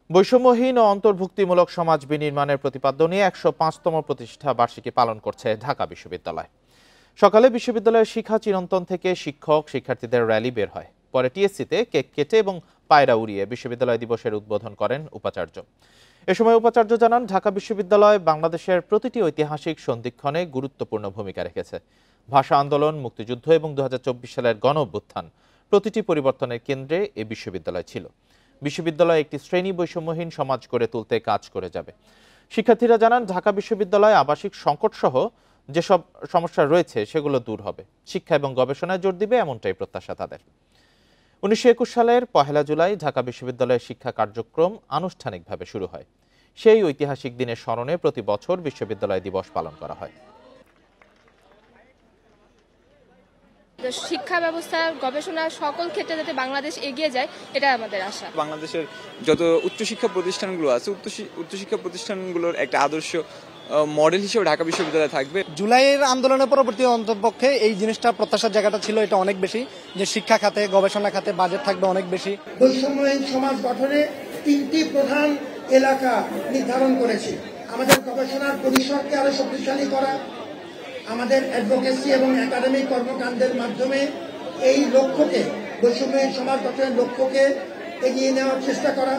বৈষম্যহীন ও অন্তর্ভুক্তিমূলক সমাজ বিনির্মাণের প্রতিপাদ্য নিয়ে ১০৫তম প্রতিষ্ঠা বার্ষিকী পালন করছে ঢাকা বিশ্ববিদ্যালয়। সকালে বিশ্ববিদ্যালয়ের শিক্ষা চিরন্তন থেকে শিক্ষক শিক্ষার্থীদের র্যালি বের হয়। পরে টিএসসিতে কেক কেটে এবং পায়রা উড়িয়ে বিশ্ববিদ্যালয় দিবসের উদ্বোধন করেন উপাচার্য। এ সময় উপাচার্য জানান, ঢাকা বিশ্ববিদ্যালয় বাংলাদেশের প্রতিটি ঐতিহাসিক সন্ধিক্ষণে গুরুত্বপূর্ণ ভূমিকা রেখেছে। ভাষা আন্দোলন, মুক্তিযুদ্ধ এবং ২০২৪ সালের গণঅভ্যুত্থান প্রতিটি পরিবর্তনের কেন্দ্রে এ বিশ্ববিদ্যালয় ছিল। বিশ্ববিদ্যালয় একটি শ্রেণী বৈষম্যহীন সমাজ গড়ে তুলতে কাজ করে যাবে। শিক্ষার্থীরা জানান, ঢাকা বিশ্ববিদ্যালয় আবাসিক সংকট সহ যেসব সমস্যা রয়েছে সেগুলো দূর হবে। শিক্ষা এবং গবেষণায় জোর দিবে, এমনটাই প্রত্যাশা তাদের। ১৯২১ সালের ১ জুলাই ঢাকা বিশ্ববিদ্যালয়ের শিক্ষা কার্যক্রম আনুষ্ঠানিকভাবে শুরু হয়। সেই ঐতিহাসিক দিনের স্মরণে প্রতি বছর বিশ্ববিদ্যালয় দিবস পালন করা হয়। শিক্ষা ব্যবস্থা, গবেষণা সকল ক্ষেত্রে যাতে বাংলাদেশ এগিয়ে যায়, এটা আমাদের আশা। বাংলাদেশের যত উচ্চশিক্ষা প্রতিষ্ঠানগুলো আছে, উচ্চশিক্ষা প্রতিষ্ঠানগুলোর একটা আদর্শ মডেল হিসেবে ঢাকা বিশ্ববিদ্যালয় থাকবে। জুলাইয়ের আন্দোলনের পরবর্তী অন্তপক্ষে এই জিনিসটা প্রত্যাশার জায়গাটা ছিল এটা অনেক বেশি, যে শিক্ষা খাতে, গবেষণা খাতে বাজেট থাকবে অনেক বেশি। বৈষম্যহীন সমাজ গঠনে 3টি প্রধান এলাকা নির্ধারণ করেছি। আমাদের গবেষণার পরিসরকে আরো শক্তিশালী করা, আমাদের অ্যাডভোকেসি এবং একাডেমিক কর্মকাণ্ডের মাধ্যমে এই লক্ষ্যকে, বৈষম্যহীন সমাজ গঠনের লক্ষ্যকে এগিয়ে নেওয়ার চেষ্টা করা,